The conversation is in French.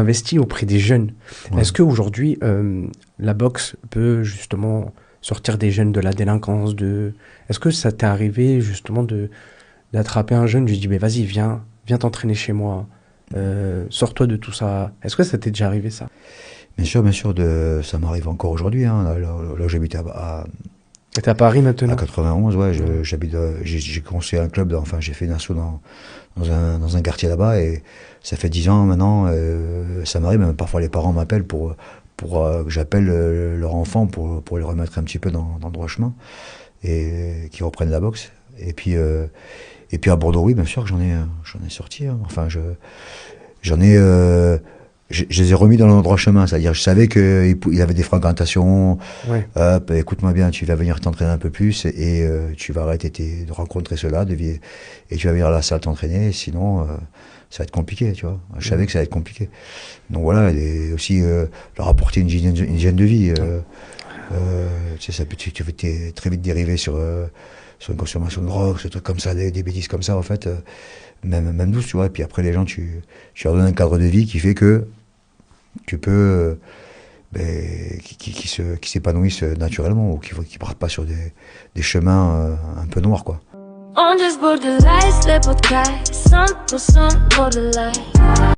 investi auprès des jeunes. Ouais. Est-ce qu'aujourd'hui, la boxe peut justement sortir des jeunes de la délinquance de... Est-ce que ça t'est arrivé justement d'attraper un jeune, je lui dis, mais vas-y, viens t'entraîner chez moi, sors-toi de tout ça. Est-ce que ça t'est déjà arrivé ça? Bien sûr, ça m'arrive encore aujourd'hui. Hein. Là où j'habite T'es à Paris à maintenant? 91, ouais, Ouais. j'habite, j'ai construit un club, enfin j'ai fait une asso dans un quartier là-bas et ça fait 10 ans maintenant. Ça m'arrive, même parfois les parents m'appellent pour que j'appelle leur enfant pour les remettre un petit peu dans le droit chemin et qu'ils reprennent la boxe. Et puis à Bordeaux, oui, bien sûr que j'en ai sorti. Hein. Enfin, j'en ai, je les ai remis dans le droit chemin. C'est-à-dire, je savais qu'il avait des fréquentations. Ouais. Écoute-moi bien, tu vas venir t'entraîner un peu plus et tu vas arrêter de rencontrer ceux-là, et tu vas venir à la salle t'entraîner. Sinon, ça va être compliqué, tu vois. Je savais que ça allait être compliqué. Donc voilà, et aussi leur apporter une hygiène de vie. Tu sais, tu vas très vite dériver sur une consommation de drogue, ce truc comme ça, des bêtises comme ça, en fait, même douce, tu vois. Et puis après, les gens, tu leur donnes un cadre de vie qui fait que tu peux, qui s'épanouissent naturellement ou qui partent pas sur des chemins un peu noirs, quoi. On just borderline, les podcasts, 100% borderline.